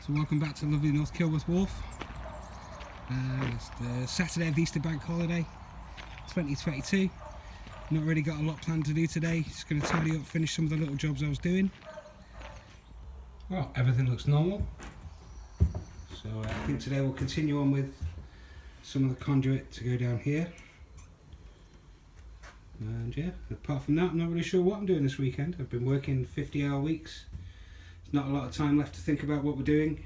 So welcome back to lovely North Kilworth Wharf. It's the Saturday of Easter Bank Holiday 2022. Not really got a lot planned to do today. Just going to tidy up, finish some of the little jobs I was doing. Well, everything looks normal. So I think today we'll continue on with some of the conduit to go down here. And yeah, apart from that, I'm not really sure what I'm doing this weekend. I've been working 50-hour weeks. There's not a lot of time left to think about what we're doing.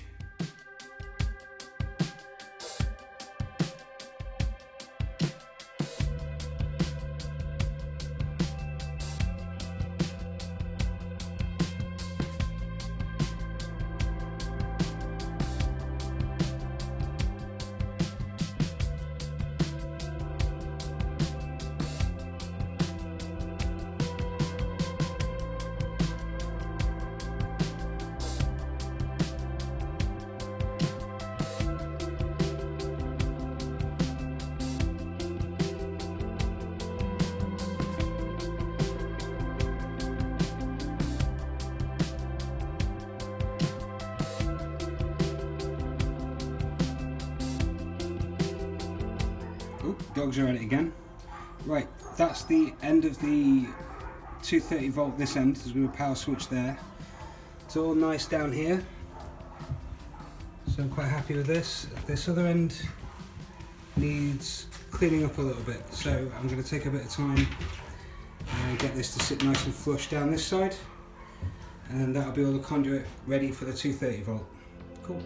Oh, dogs are at it again. Right, that's the end of the 230 volt this end. There's a power switch there. It's all nice down here. So I'm quite happy with this. This other end needs cleaning up a little bit. So I'm going to take a bit of time and get this to sit nice and flush down this side. And that'll be all the conduit ready for the 230 volt. Cool.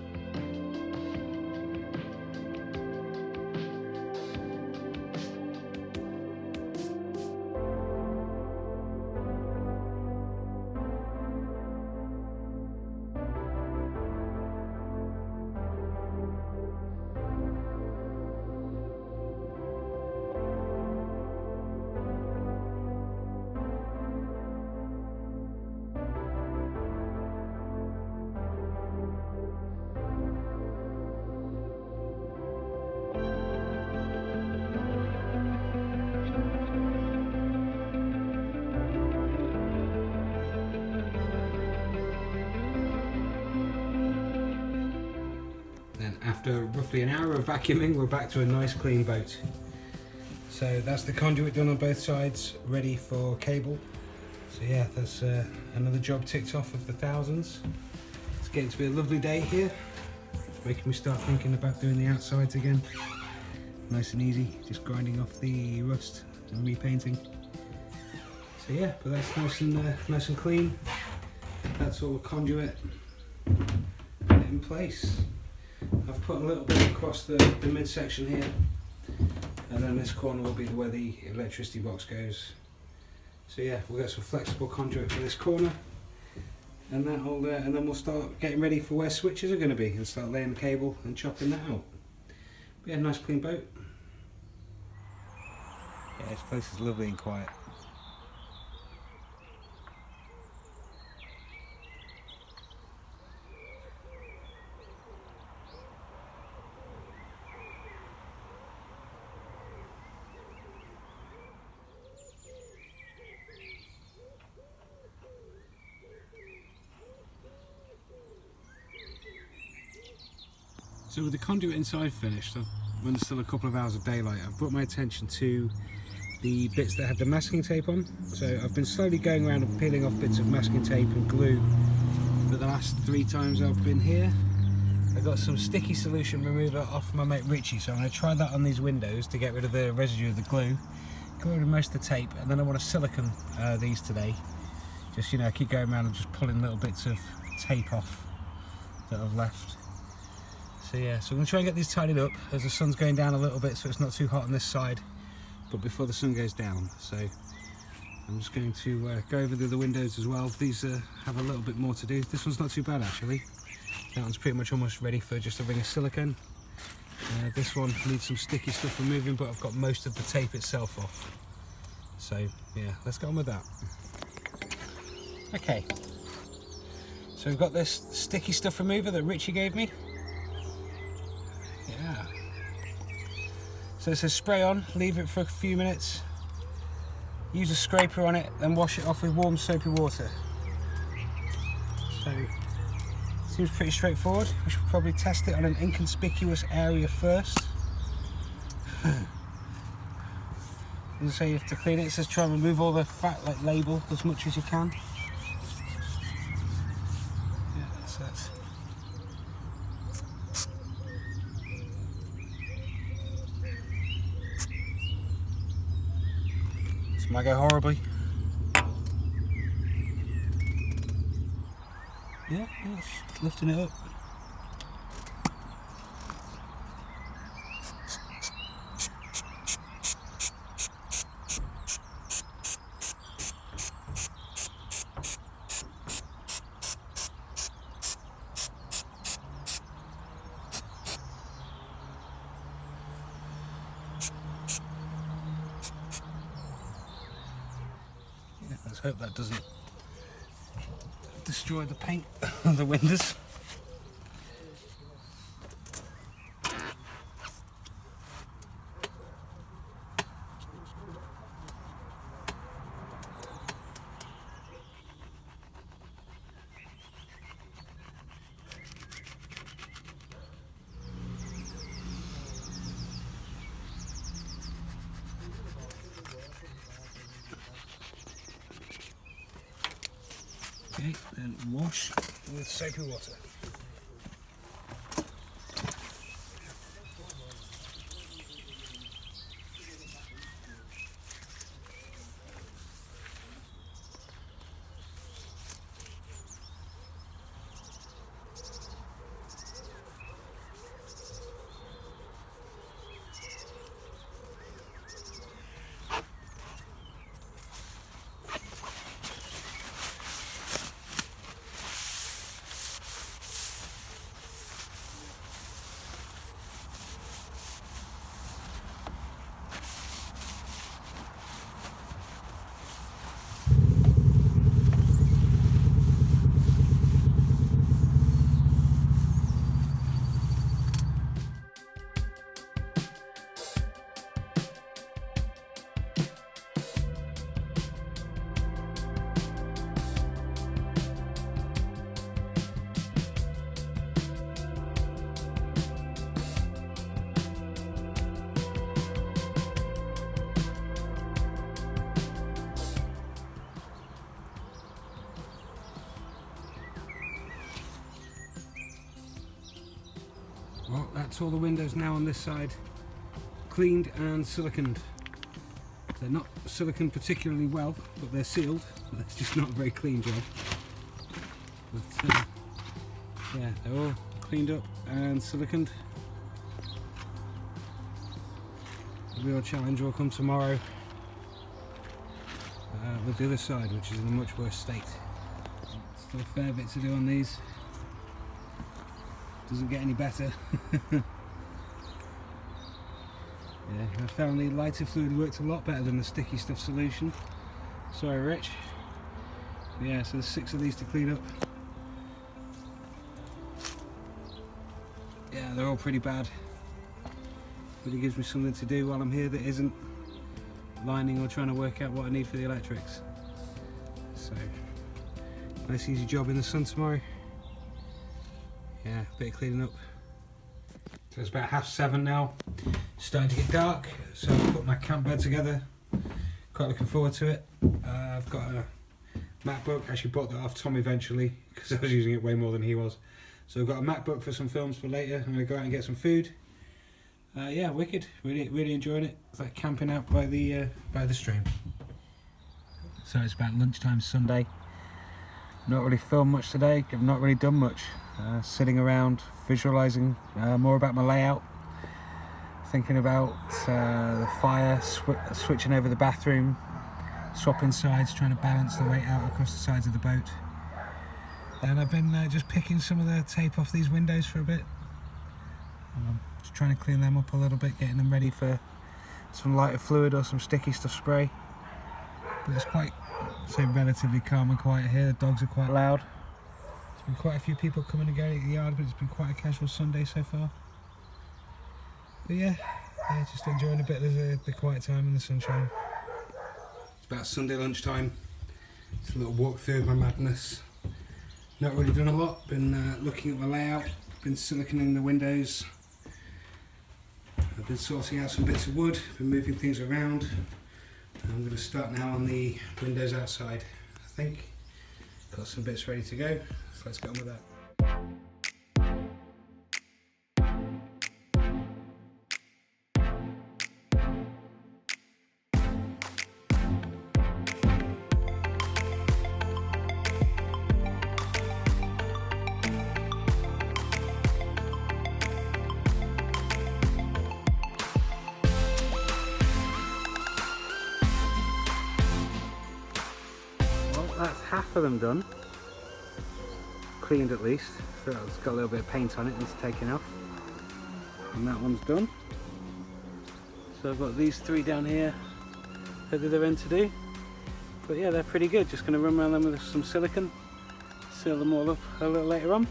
After roughly an hour of vacuuming, we're back to a nice clean boat. So that's the conduit done on both sides, ready for cable. So yeah, that's another job ticked off of the thousands. It's getting to be a lovely day here. It's making me start thinking about doing the outsides again. Nice and easy, just grinding off the rust and repainting. So yeah, but that's nice and clean. That's all the conduit in place. I've put a little bit across the midsection here, and then this corner will be where the electricity box goes. So yeah, we'll get some flexible conduit for this corner, and and then we'll start getting ready for where switches are going to be and start laying the cable and chopping that out. But yeah, nice clean boat. Yeah, this place is lovely and quiet. So with the conduit inside finished, when there's still a couple of hours of daylight, I've brought my attention to the bits that had the masking tape on. So I've been slowly going around and peeling off bits of masking tape and glue for the last 3 times I've been here. I got some sticky solution remover off my mate Richie, so I'm going to try that on these windows to get rid of the residue of the glue, get rid of most of the tape, and then I want to silicone these today. Just, you know, keep going around and just pulling little bits of tape off that I've left. So yeah, so I'm going to try and get these tidied up as the sun's going down a little bit, so it's not too hot on this side, but before the sun goes down. So I'm just going to go over the other windows as well. These have a little bit more to do. This one's not too bad actually. That one's pretty much almost ready for just a ring of silicone. This one needs some sticky stuff removing, but I've got most of the tape itself off. So yeah, let's get on with that. Okay, so we've got this sticky stuff remover that Richie gave me. Yeah. So it says spray on, leave it for a few minutes, use a scraper on it, then wash it off with warm soapy water. So Seems pretty straightforward. We should probably test it on an inconspicuous area first. And so you have to clean it. It says try and remove all the fat, like label, as much as you can. Yeah, that's it. This might go horribly. Yeah, it's lifting it up. Yeah, let's hope that doesn't destroy the paint on the windows. Okay, then wash with soapy water. Well, that's all the windows now on this side cleaned and siliconed. They're not siliconed particularly well, but they're sealed. But it's just not a very clean job. But yeah, they're all cleaned up and siliconed. The real challenge will come tomorrow with the other side, which is in a much worse state. Still a fair bit to do on these. Doesn't get any better. Yeah, I found the lighter fluid worked a lot better than the sticky stuff solution. Sorry, Rich. But yeah, so there's 6 of these to clean up. Yeah, they're all pretty bad. But it gives me something to do while I'm here that isn't lining or trying to work out what I need for the electrics. So, nice easy job in the sun tomorrow. Yeah, a bit of cleaning up. So it's about 7:30 now. Starting to get dark, so I've put my camp bed together. Quite looking forward to it. I've got a MacBook. Actually bought that off Tom eventually because I was using it way more than he was. So I've got a MacBook for some films for later. I'm going to go out and get some food. Yeah, wicked. Really enjoying it. It's like camping out by the stream. So it's about lunchtime Sunday. Not really filmed much today. I've not really done much. Sitting around, visualising more about my layout, thinking about the fire, switching over the bathroom, swapping sides, trying to balance the weight out across the sides of the boat. And I've been just picking some of the tape off these windows for a bit. Just trying to clean them up a little bit, getting them ready for some lighter fluid or some sticky stuff spray. But it's quite, say, relatively calm and quiet here. The dogs are quite loud. There's been quite a few people coming and going at the yard, but it's been quite a casual Sunday so far. But yeah, just enjoying a bit of the quiet time and the sunshine. It's about Sunday lunchtime. It's a little walk through my madness. Not really done a lot, been looking at the layout, been siliconing the windows, I've been sorting out some bits of wood, been moving things around. I'm going to start now on the windows outside, I think. Got some bits ready to go, so let's get on with that. That's half of them done, cleaned at least, so it's got a little bit of paint on it, needs taken off, and that one's done. So I've got these three down here at the other end to do, but yeah, they're pretty good. Just going to run around them with some silicone, seal them all up a little later on.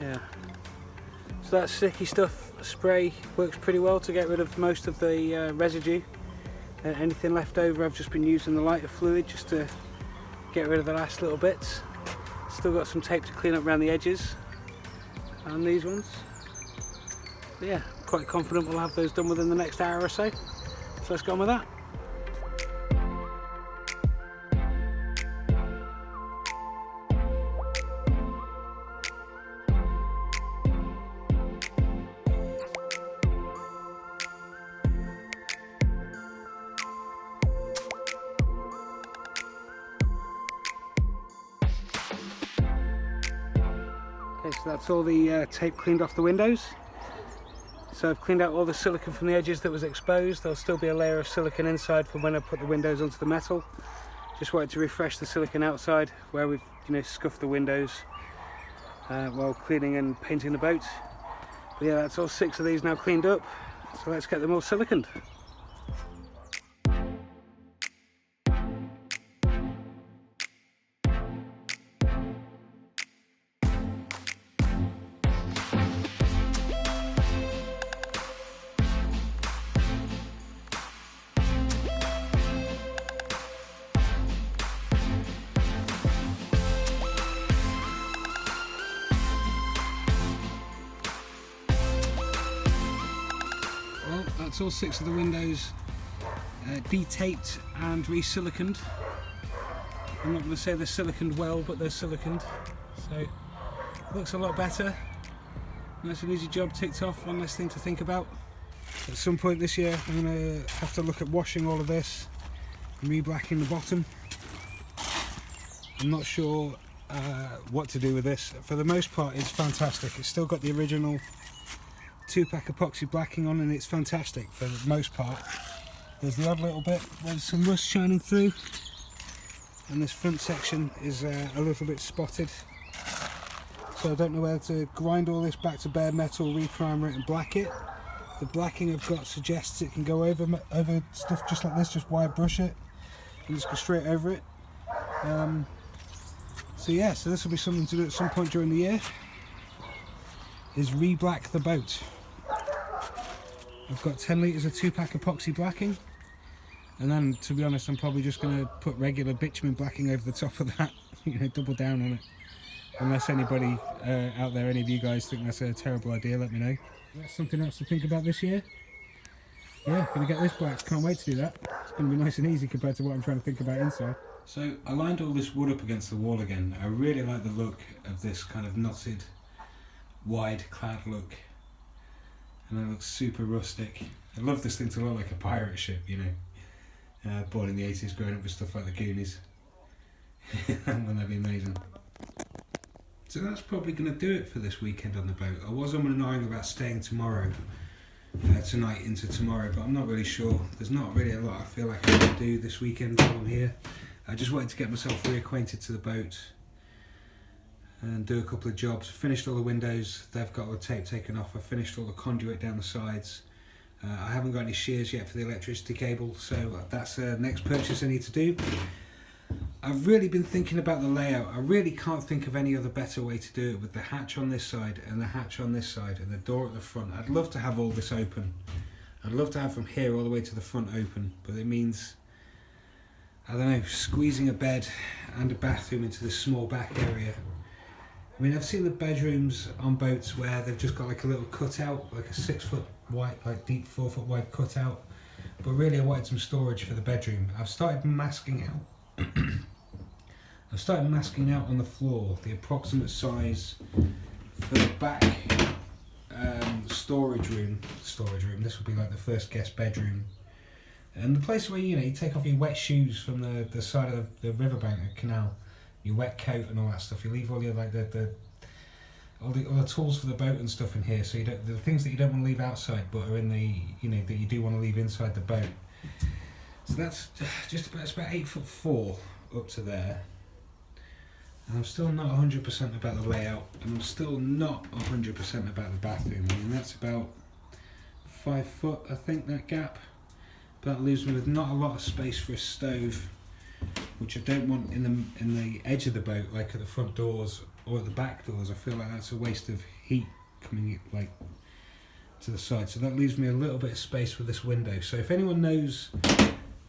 Yeah, so that sticky stuff spray works pretty well to get rid of most of the residue. Anything left over, I've just been using the lighter fluid just to get rid of the last little bits. Still got some tape to clean up around the edges and these ones. But yeah, quite confident we'll have those done within the next hour or so. So let's go on with that. Okay, so that's all the tape cleaned off the windows. So I've cleaned out all the silicone from the edges that was exposed. There'll still be a layer of silicone inside for when I put the windows onto the metal. Just wanted to refresh the silicone outside where we've scuffed the windows while cleaning and painting the boat. But yeah, that's all 6 of these now cleaned up. So let's get them all siliconed. Well, that's all 6 of the windows de-taped and re-siliconed. I'm not going to say they're siliconed well, but they're siliconed. So it looks a lot better. Nice and easy job ticked off, one less thing to think about. At some point this year I'm going to have to look at washing all of this and re-blacking the bottom. I'm not sure what to do with this. For the most part it's fantastic. It's still got the original 2-pack epoxy blacking on and it's fantastic for the most part. There's the odd little bit where there's some rust shining through, and this front section is a little bit spotted. So I don't know whether to grind all this back to bare metal, re-primer it and black it. The blacking I've got suggests it can go over stuff just like this, just wire brush it and just go straight over it. So yeah, so this will be something to do at some point during the year, is re-black the boat. I've got 10 litres of 2-pack epoxy blacking, and then to be honest I'm probably just going to put regular bitumen blacking over the top of that, double down on it. Unless anybody out there, any of you guys think that's a terrible idea, let me know. That's something else to think about this year. Yeah, going to get this black, can't wait to do that. It's going to be nice and easy compared to what I'm trying to think about inside. So I lined all this wood up against the wall again. I really like the look of this kind of knotted, wide clad look, and it looks super rustic. I love this thing to look like a pirate ship, born in the 80s, growing up with stuff like the Goonies. Wouldn't that be amazing? So that's probably going to do it for this weekend on the boat. I was umming about staying tomorrow, tonight into tomorrow, but I'm not really sure. There's not really a lot I feel like I can do this weekend while I'm here. I just wanted to get myself reacquainted to the boat and do a couple of jobs. I finished all the windows, they've got all the tape taken off. I finished all the conduit down the sides. I haven't got any shears yet for the electricity cable, so that's the next purchase I need to do. I've really been thinking about the layout. I really can't think of any other better way to do it, with the hatch on this side and the hatch on this side and the door at the front. I'd love to have all this open. I'd love to have from here all the way to the front open, but it means I don't know, squeezing a bed and a bathroom into this small back area. I mean, I've seen the bedrooms on boats where they've just got like a little cutout, like a 6 foot wide, like deep 4 foot wide cutout. But really, I wanted some storage for the bedroom. I've started masking out. I've started masking out on the floor the approximate size for the back storage room. This will be like the first guest bedroom, and the place where you take off your wet shoes from the side of the riverbank or canal, your wet coat and all that stuff. You leave all your all the tools for the boat and stuff in here, so you don't, the things that you don't want to leave outside but are in the that you do want to leave inside the boat. So that's just about, it's about 8'4" up to there. And I'm still not 100% about the layout, and I'm still not 100% about the bathroom. I mean, that's about 5 foot, I think, that gap. But that leaves me with not a lot of space for a stove, which I don't want in the edge of the boat, like at the front doors or at the back doors. I feel like that's a waste of heat coming like to the side. So that leaves me a little bit of space with this window. So if anyone knows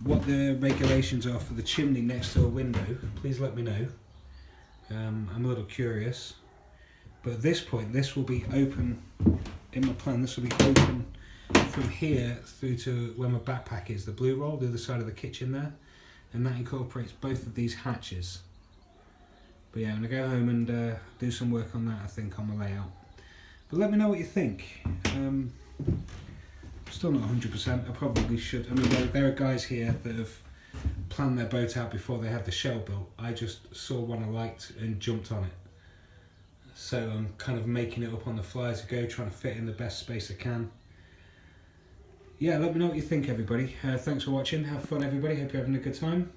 what the regulations are for the chimney next to a window, please let me know. I'm a little curious, but at this point this will be open in my plan. This will be open from here through to where my backpack is, the blue roll, the other side of the kitchen there, and that incorporates both of these hatches. But yeah, I'm going to go home and do some work on that, I think, on my layout. But let me know what you think. I'm still not 100%, I probably should. I mean, there are guys here that have planned their boat out before they had the shell built. I just saw one I liked and jumped on it. So I'm kind of making it up on the fly as I go, trying to fit in the best space I can. Yeah, let me know what you think, everybody. Thanks for watching. Have fun, everybody. Hope you're having a good time.